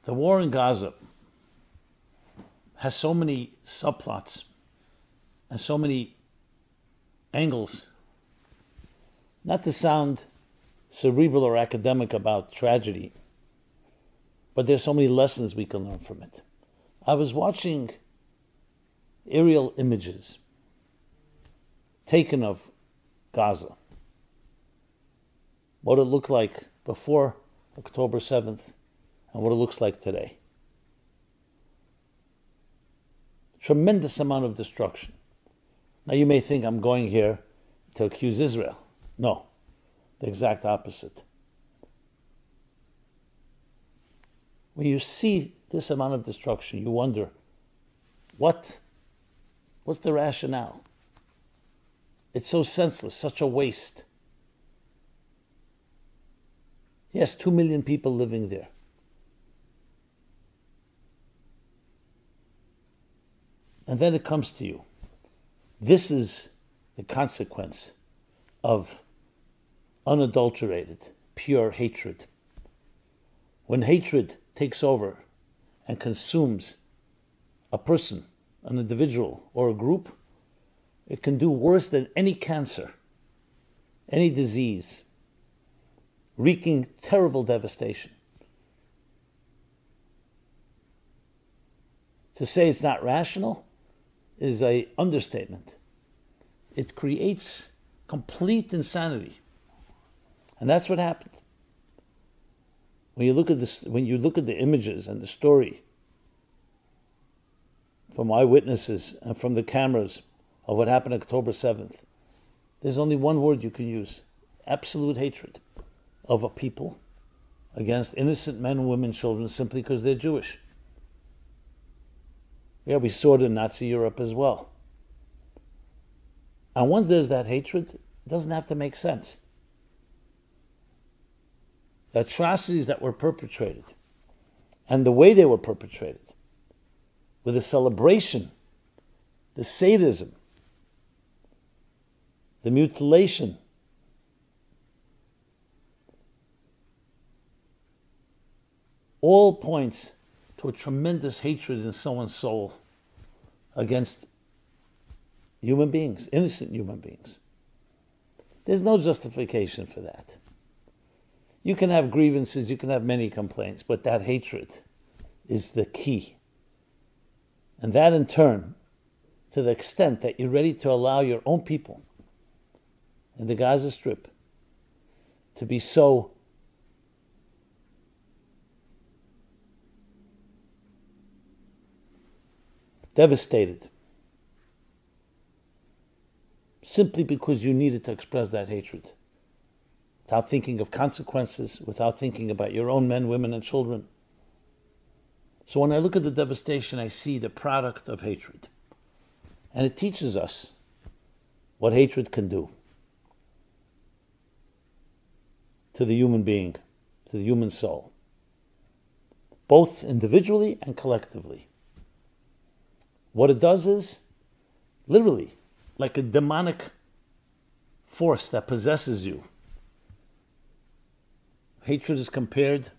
The war in Gaza has so many subplots and so many angles. Not to sound cerebral or academic about tragedy, but there's so many lessons we can learn from it. I was watching aerial images taken of Gaza, what it looked like before October 7th and what it looks like today. Tremendous amount of destruction. Now you may think I'm going here to accuse Israel. No, the exact opposite. When you see this amount of destruction, you wonder, what's the rationale? It's so senseless, such a waste. Yes, 2 million people living there. And then it comes to you. This is the consequence of unadulterated, pure hatred. When hatred takes over and consumes a person, an individual, or a group, it can do worse than any cancer, any disease, wreaking terrible devastation. To say it's not rational is an understatement. It creates complete insanity. And that's what happened. When you look at this, when you look at the images and the story from eyewitnesses and from the cameras of what happened October 7th, there's only one word you can use: absolute hatred of a people against innocent men, women, children, simply because they're Jewish. Yeah, we saw it in Nazi Europe as well. And once there's that hatred, it doesn't have to make sense. The atrocities that were perpetrated and the way they were perpetrated, with the celebration, the sadism, the mutilation, all points to a tremendous hatred in someone's soul against human beings, innocent human beings. There's no justification for that. You can have grievances, you can have many complaints, but that hatred is the key. And that in turn, to the extent that you're ready to allow your own people in the Gaza Strip to be so devastated simply because you needed to express that hatred, without thinking of consequences, without thinking about your own men, women, and children. So when I look at the devastation, I see the product of hatred. And it teaches us what hatred can do to the human being, to the human soul, both individually and collectively. What it does is, literally, like a demonic force that possesses you. Hatred is compared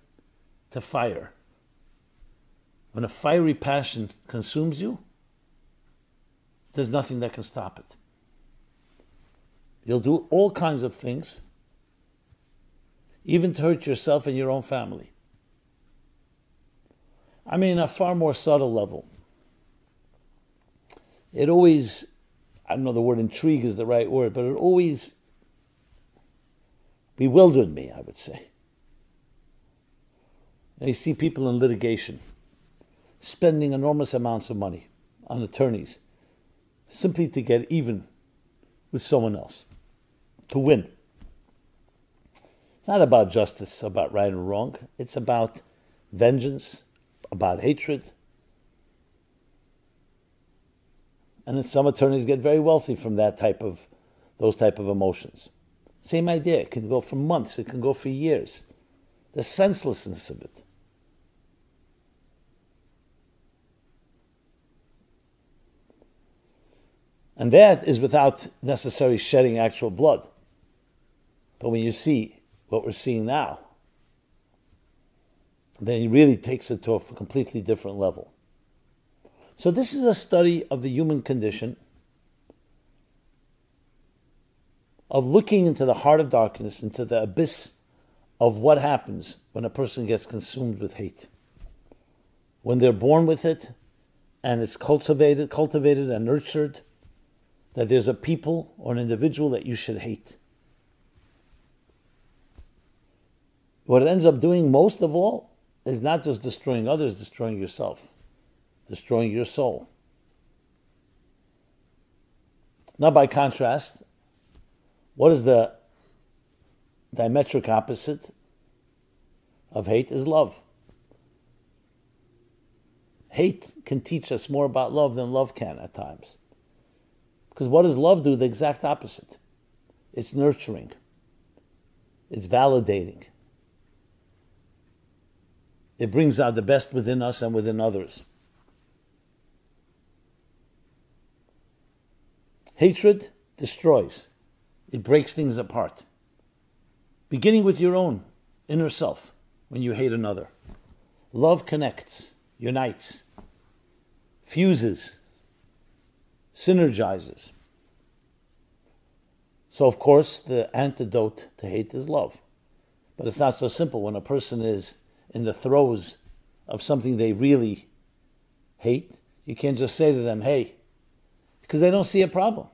to fire. When a fiery passion consumes you, there's nothing that can stop it. You'll do all kinds of things, even to hurt yourself and your own family. I mean, a far more subtle level. It always, I don't know the word intrigue is the right word, but it always bewildered me, I would say. And you see people in litigation spending enormous amounts of money on attorneys simply to get even with someone else, to win. It's not about justice, about right and wrong. It's about vengeance, about hatred. And then some attorneys get very wealthy from those type of emotions. Same idea. It can go for months. It can go for years. The senselessness of it. And that is without necessarily shedding actual blood. But when you see what we're seeing now, then he really takes it to a completely different level. So this is a study of the human condition, of looking into the heart of darkness, into the abyss of what happens when a person gets consumed with hate. When they're born with it, and it's cultivated and nurtured, that there's a people or an individual that you should hate. What it ends up doing most of all is not just destroying others, destroying yourself, destroying your soul. Now, by contrast, what is the diametric opposite of hate is love. Hate can teach us more about love than love can at times. Because what does love do? The exact opposite. It's nurturing. It's validating. It brings out the best within us and within others. Hatred destroys. It breaks things apart. Beginning with your own inner self when you hate another. Love connects, unites, fuses, synergizes. So of course the antidote to hate is love. But it's not so simple. When a person is in the throes of something they really hate, you can't just say to them, hey, because they don't see a problem.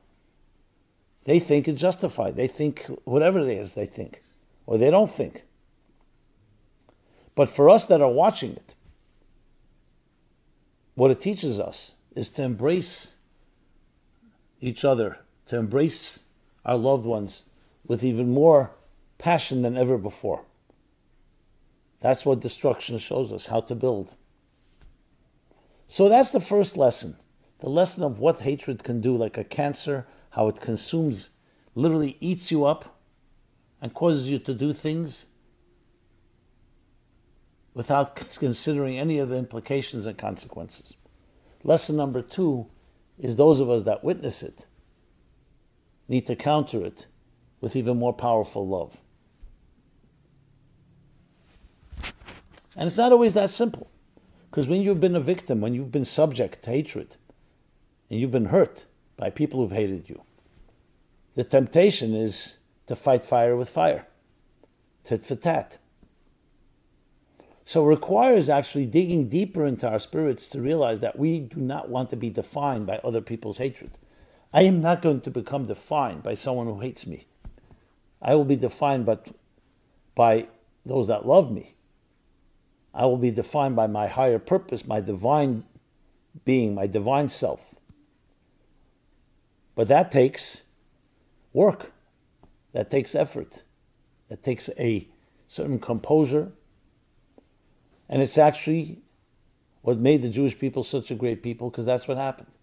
They think it's justified. They think whatever it is they think, or they don't think. But for us that are watching it, what it teaches us is to embrace each other, to embrace our loved ones with even more passion than ever before. That's what destruction shows us, how to build. So that's the first lesson. The lesson of what hatred can do, like a cancer, how it consumes, literally eats you up and causes you to do things without considering any of the implications and consequences. Lesson number 2 is those of us that witness it need to counter it with even more powerful love. And it's not always that simple. Because when you've been a victim, when you've been subject to hatred, and you've been hurt by people who've hated you, the temptation is to fight fire with fire, tit for tat. So it requires actually digging deeper into our spirits to realize that we do not want to be defined by other people's hatred. I am not going to become defined by someone who hates me. I will be defined by those that love me. I will be defined by my higher purpose, my divine being, my divine self. But that takes work. That takes effort. That takes a certain composure. And it's actually what made the Jewish people such a great people, because that's what happened.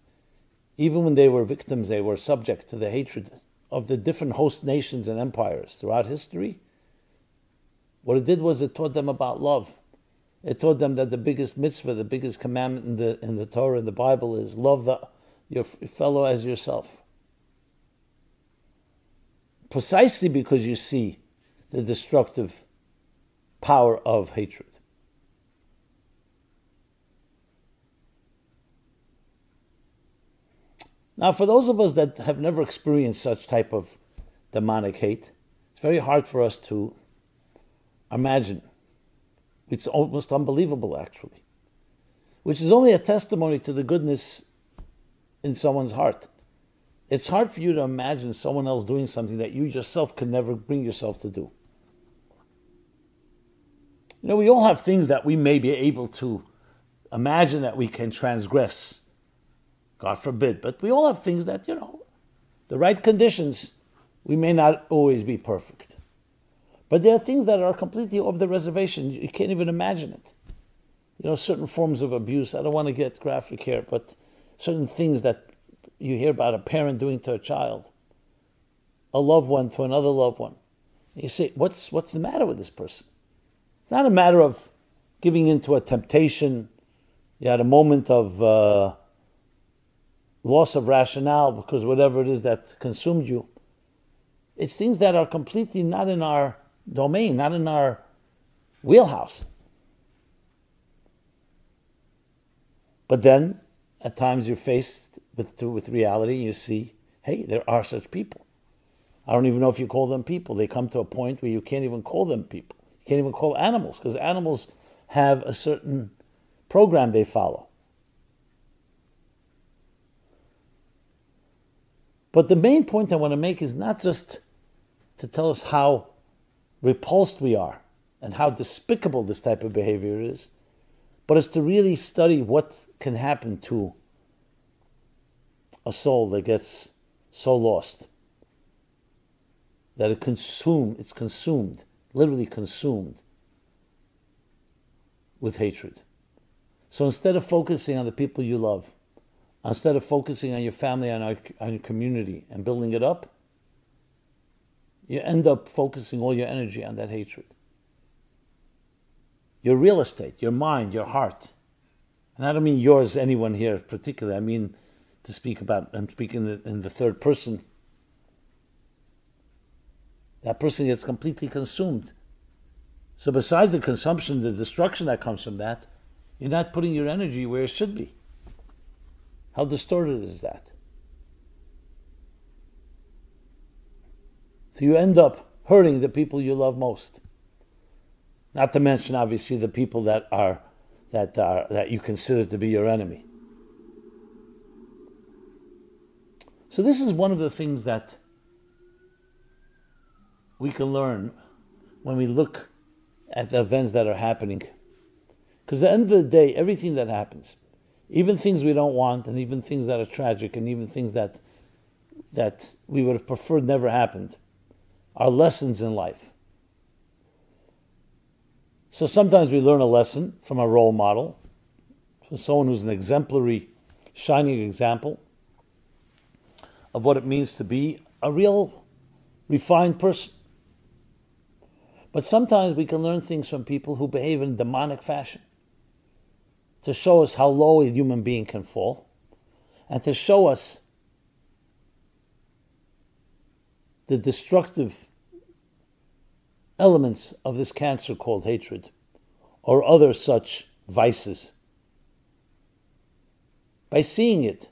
Even when they were victims, they were subject to the hatred of the different host nations and empires throughout history. What it did was it taught them about love. It taught them that the biggest mitzvah, the biggest commandment in the Torah, in the Bible, is love your fellow as yourself. Precisely because you see the destructive power of hatred. Now, for those of us that have never experienced such type of demonic hate, it's very hard for us to imagine. It's almost unbelievable, actually, which is only a testimony to the goodness in someone's heart. It's hard for you to imagine someone else doing something that you yourself can never bring yourself to do. You know, we all have things that we may be able to imagine that we can transgress. God forbid. But we all have things that, the right conditions, we may not always be perfect. But there are things that are completely off the reservation. You can't even imagine it. Certain forms of abuse. I don't want to get graphic here, but certain things that you hear about a parent doing to a child, a loved one to another loved one. And you say, what's the matter with this person? It's not a matter of giving into a temptation. You had a moment of loss of rationale because whatever it is that consumed you. It's things that are completely not in our domain, not in our wheelhouse. But then, at times you're faced with reality, and you see, hey, there are such people. I don't even know if you call them people. They come to a point where you can't even call them people. You can't even call animals, because animals have a certain program they follow. But the main point I want to make is not just to tell us how repulsed we are and how despicable this type of behavior is, but it's to really study what can happen to a soul that gets so lost that it's consumed, literally consumed with hatred. So instead of focusing on the people you love, instead of focusing on your family and on your community and building it up, you end up focusing all your energy on that hatred. Your real estate, your mind, your heart. And I don't mean yours, anyone here particularly. I mean I'm speaking in the third person. That person gets completely consumed. So besides the consumption, the destruction that comes from that, you're not putting your energy where it should be. How distorted is that? So you end up hurting the people you love most. Not to mention, obviously, the people that you consider to be your enemy. So this is one of the things that we can learn when we look at the events that are happening. Because at the end of the day, everything that happens, even things we don't want, and even things that are tragic, and even things that we would have preferred never happened, are lessons in life. So sometimes we learn a lesson from a role model, from someone who's an exemplary, shining example of what it means to be a real, refined person. But sometimes we can learn things from people who behave in demonic fashion, to show us how low a human being can fall, and to show us the destructive elements of this cancer called hatred, or other such vices. By seeing it,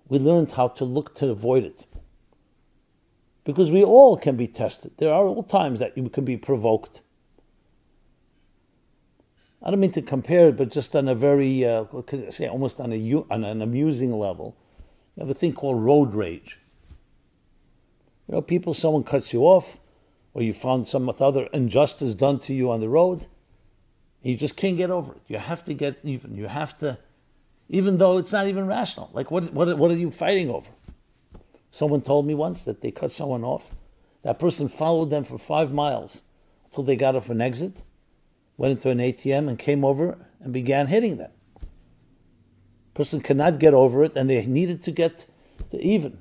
we learned how to look to avoid it. Because we all can be tested. There are all times that you can be provoked. I don't mean to compare it, but just on a very, almost on an amusing level, you have a thing called road rage. Someone cuts you off, or you found some other injustice done to you on the road, and you just can't get over it. You have to get even. You have to, even though it's not even rational. Like, what are you fighting over? Someone told me once that they cut someone off. That person followed them for 5 miles until they got off an exit, went into an ATM and came over and began hitting them. Person could not get over it, and they needed to get to even.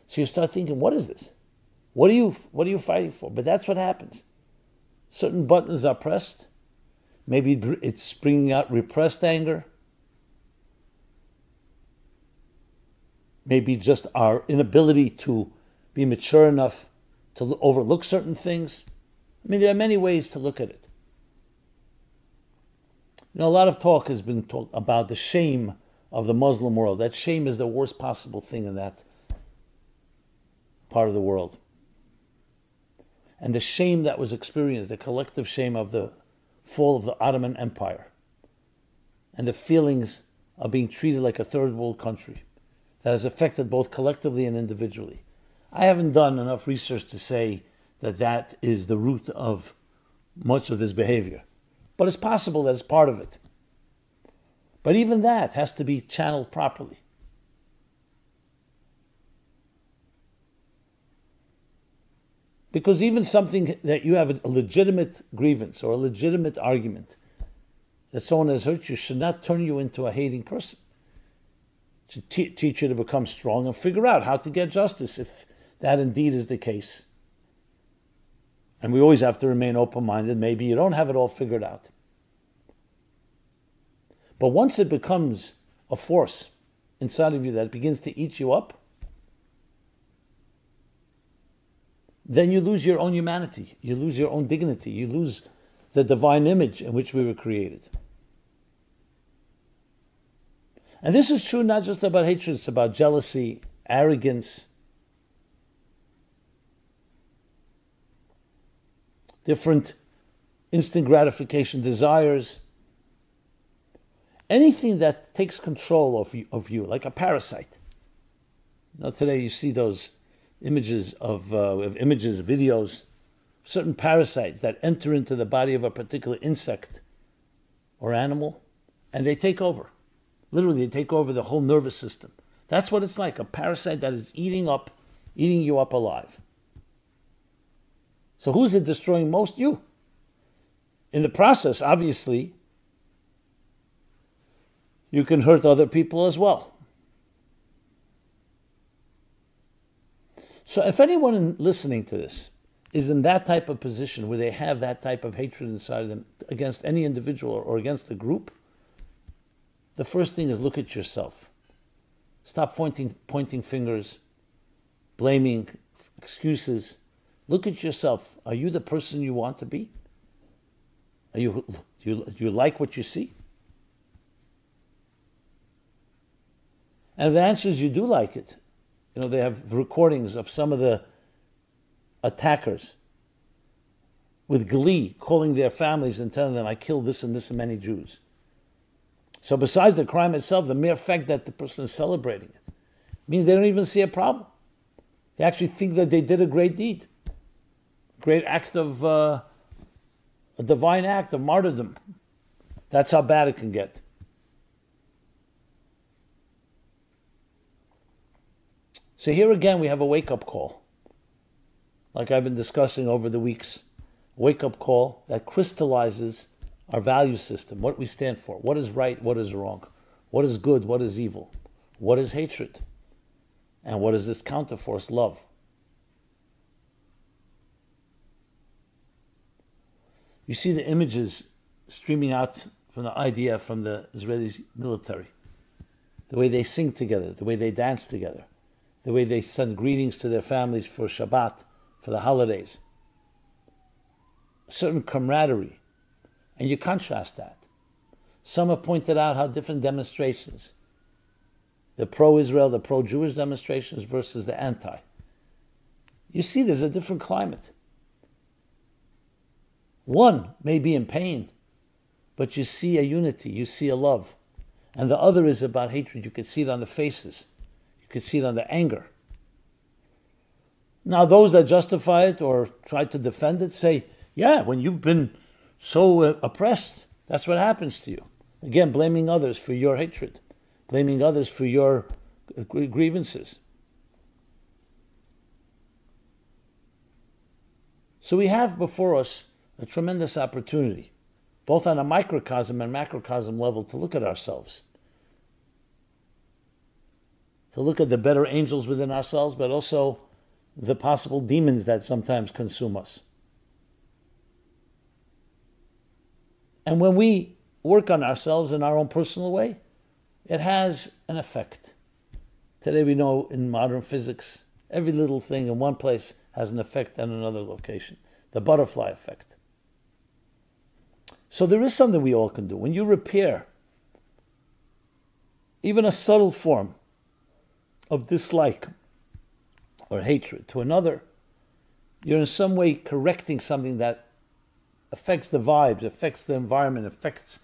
So you start thinking, what is this? What are you fighting for? But that's what happens. Certain buttons are pressed. Maybe it's bringing out repressed anger. Maybe just our inability to be mature enough to overlook certain things. I mean, there are many ways to look at it. A lot of talk has been talked about the shame of the Muslim world. That shame is the worst possible thing in that part of the world. And the shame that was experienced, the collective shame of the fall of the Ottoman Empire, and the feelings of being treated like a third world country, that has affected both collectively and individually. I haven't done enough research to say that that is the root of much of this behavior. But it's possible that it's part of it. But even that has to be channeled properly. Because even something that you have a legitimate grievance or a legitimate argument that someone has hurt you should not turn you into a hating person. It should teach you to become strong and figure out how to get justice if that indeed is the case. And we always have to remain open-minded. Maybe you don't have it all figured out. But once it becomes a force inside of you that begins to eat you up, then you lose your own humanity. You lose your own dignity. You lose the divine image in which we were created. And this is true not just about hatred, it's about jealousy, arrogance, different instant gratification desires, anything that takes control of you, like a parasite. Today you see those images videos, certain parasites that enter into the body of a particular insect or animal, and they take over. Literally, they take over the whole nervous system. That's what it's like, a parasite that is eating you up alive. So who's it destroying most? You. In the process, obviously, you can hurt other people as well. So if anyone listening to this is in that type of position where they have that type of hatred inside of them against any individual or against a group, the first thing is look at yourself. Stop pointing fingers, blaming, excuses. Look at yourself. Are you the person you want to be? Do you like what you see? And if the answer is you do like it, they have recordings of some of the attackers with glee calling their families and telling them, I killed this and this and many Jews. So besides the crime itself, the mere fact that the person is celebrating it means they don't even see a problem. They actually think that they did a great deed, a great act of, a divine act of martyrdom. That's how bad it can get. So here again we have a wake-up call, like I've been discussing over the weeks. A wake-up call that crystallizes our value system, what we stand for, what is right, what is wrong, what is good, what is evil, what is hatred, and what is this counterforce, love. You see the images streaming out from the IDF, from the Israeli military, the way they sing together, the way they dance together, the way they send greetings to their families for Shabbat, for the holidays. A certain camaraderie. And you contrast that. Some have pointed out how different demonstrations, the pro-Israel, the pro-Jewish demonstrations versus the anti. You see there's a different climate. One may be in pain, but you see a unity, you see a love. And the other is about hatred. You could see it on the faces. You could see it on the anger. Now those that justify it or try to defend it say, yeah, when you've been so oppressed, that's what happens to you. Again, blaming others for your hatred, blaming others for your grievances. So we have before us a tremendous opportunity, both on a microcosm and macrocosm level, to look at ourselves, to look at the better angels within ourselves, but also the possible demons that sometimes consume us. And when we work on ourselves in our own personal way, it has an effect. Today we know in modern physics, every little thing in one place has an effect on another location. The butterfly effect. So there is something we all can do. When you repair even a subtle form of dislike or hatred to another, you're in some way correcting something that affects the vibes, affects the environment, affects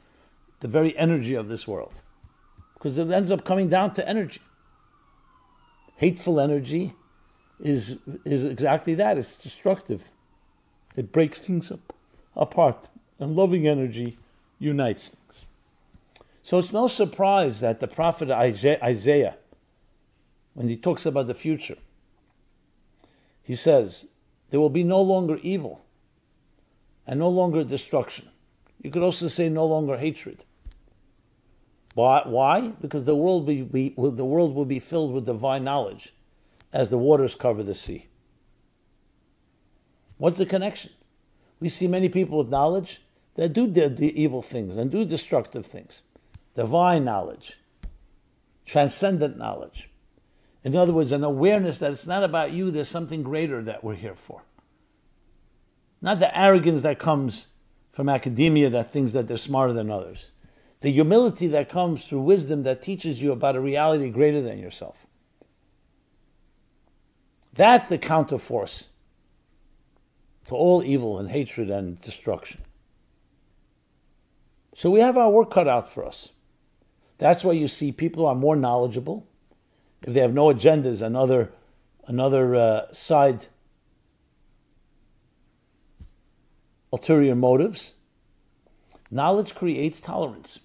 the very energy of this world. Because it ends up coming down to energy. Hateful energy is exactly that. It's destructive. It breaks things apart. And loving energy unites things. So it's no surprise that the prophet Isaiah, when he talks about the future, he says, there will be no longer evil and no longer destruction. You could also say no longer hatred. Why? Because the world will be filled with divine knowledge as the waters cover the sea. What's the connection? We see many people with knowledge that do the evil things and do destructive things. Divine knowledge, transcendent knowledge. In other words, an awareness that it's not about you, there's something greater that we're here for. Not the arrogance that comes from academia that thinks that they're smarter than others. The humility that comes through wisdom that teaches you about a reality greater than yourself. That's the counterforce to all evil and hatred and destruction. So we have our work cut out for us. That's why you see people who are more knowledgeable, if they have no agendas and another side ulterior motives. Knowledge creates tolerance.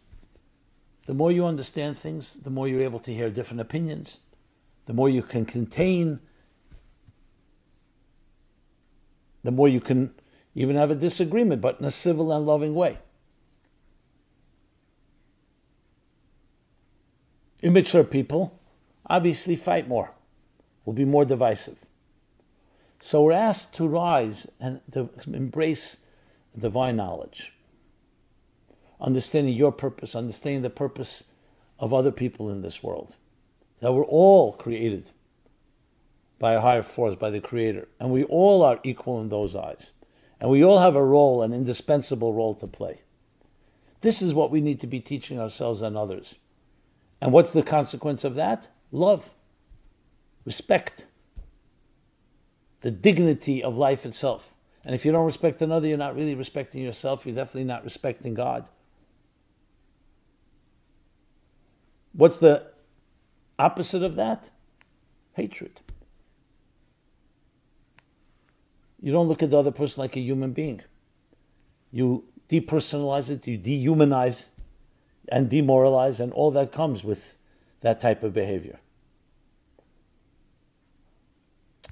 The more you understand things, the more you're able to hear different opinions, the more you can contain, the more you can even have a disagreement, but in a civil and loving way. Immature people obviously fight more, will be more divisive. So we're asked to rise and to embrace divine knowledge, understanding your purpose, understanding the purpose of other people in this world, that we're all created by a higher force, by the Creator, and we all are equal in those eyes, and we all have a role, an indispensable role to play. This is what we need to be teaching ourselves and others. And what's the consequence of that? Love, respect, the dignity of life itself. And if you don't respect another, you're not really respecting yourself. You're definitely not respecting God. What's the opposite of that? Hatred. You don't look at the other person like a human being. You depersonalize it, you dehumanize and demoralize, and all that comes with that type of behavior.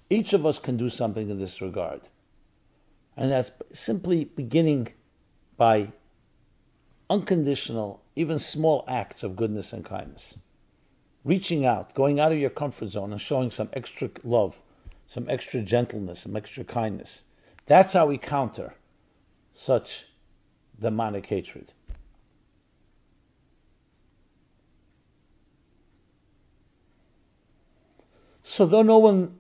Each of us can do something in this regard. And that's simply beginning by unconditional, even small acts of goodness and kindness. Reaching out, going out of your comfort zone and showing some extra love, some extra gentleness, some extra kindness. That's how we counter such demonic hatred. So though no one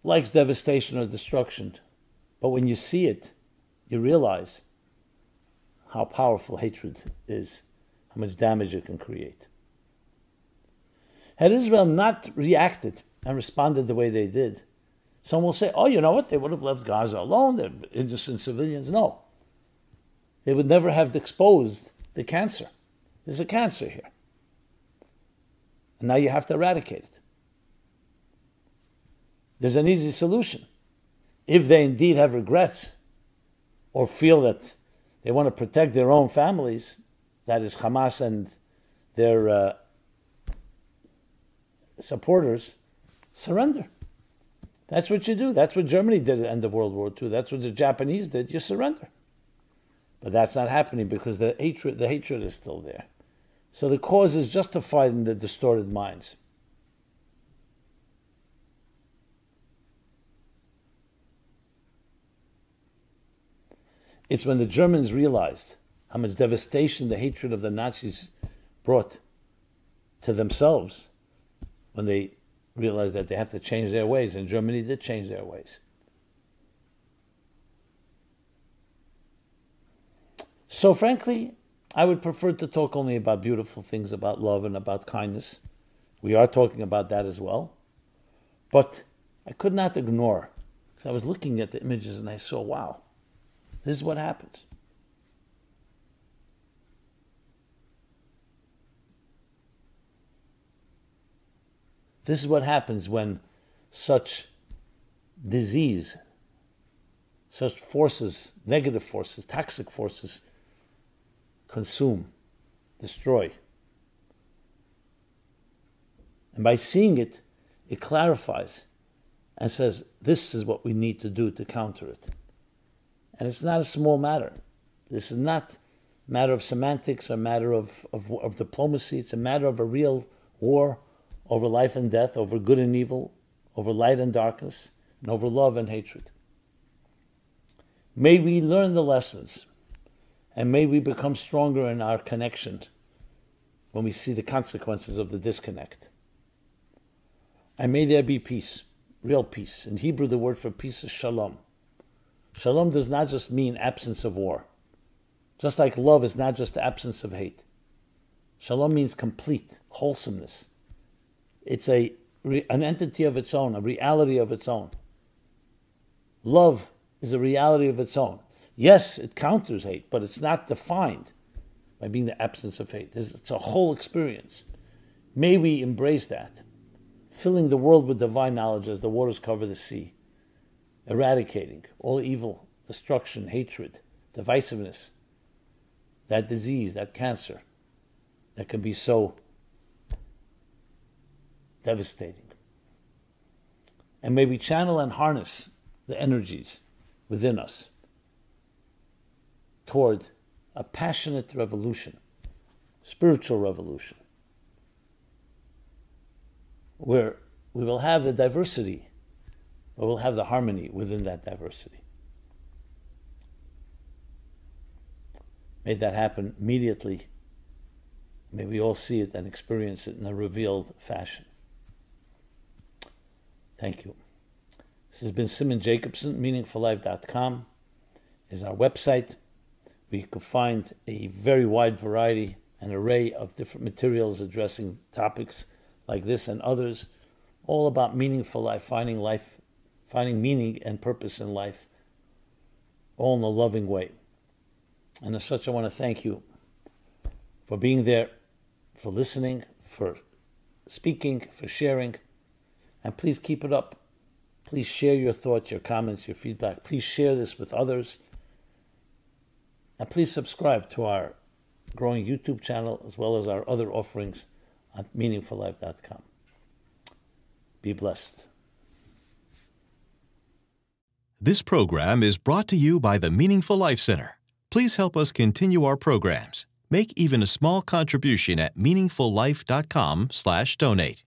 likes devastation or destruction, but when you see it, you realize how powerful hatred is, how much damage it can create. Had Israel not reacted and responded the way they did, some will say, oh, you know what, they would have left Gaza alone, they're innocent civilians. No. They would never have exposed the cancer. There's a cancer here. And now you have to eradicate it. There's an easy solution. If they indeed have regrets or feel that they want to protect their own families, that is Hamas and their supporters, surrender. That's what you do. That's what Germany did at the end of World War II. That's what the Japanese did. You surrender. But that's not happening because the hatred is still there. So the cause is justified in the distorted minds. It's when the Germans realized how much devastation the hatred of the Nazis brought to themselves, when they realized that they have to change their ways, and Germany did change their ways. So frankly, I would prefer to talk only about beautiful things, about love and about kindness. We are talking about that as well. But I could not ignore, because I was looking at the images and I saw, wow, this is what happens. This is what happens when such disease, such forces, negative forces, toxic forces, consume, destroy. And by seeing it, it clarifies and says, this is what we need to do to counter it. And it's not a small matter. This is not a matter of semantics or a matter of diplomacy. It's a matter of a real war over life and death, over good and evil, over light and darkness, and over love and hatred. May we learn the lessons, and may we become stronger in our connection when we see the consequences of the disconnect. And may there be peace, real peace. In Hebrew, the word for peace is shalom. Shalom does not just mean absence of war. Just like love is not just the absence of hate. Shalom means complete, wholesomeness. It's an entity of its own, a reality of its own. Love is a reality of its own. Yes, it counters hate, but it's not defined by being the absence of hate. It's a whole experience. May we embrace that, filling the world with divine knowledge as the waters cover the sea, eradicating all evil, destruction, hatred, divisiveness, that disease, that cancer that can be so devastating. And may we channel and harness the energies within us toward a passionate revolution, spiritual revolution, where we will have the diversity, but we'll have the harmony within that diversity. May that happen immediately. May we all see it and experience it in a revealed fashion. Thank you. This has been Simon Jacobson. MeaningfulLife.com is our website, where you can find a very wide variety, an array of different materials addressing topics like this and others, all about meaningful life, finding meaning and purpose in life, all in a loving way. And as such, I want to thank you for being there, for listening, for speaking, for sharing. And please keep it up. Please share your thoughts, your comments, your feedback. Please share this with others. And please subscribe to our growing YouTube channel as well as our other offerings at meaningfullife.com. Be blessed. This program is brought to you by the Meaningful Life Center. Please help us continue our programs. Make even a small contribution at meaningfullife.com/donate.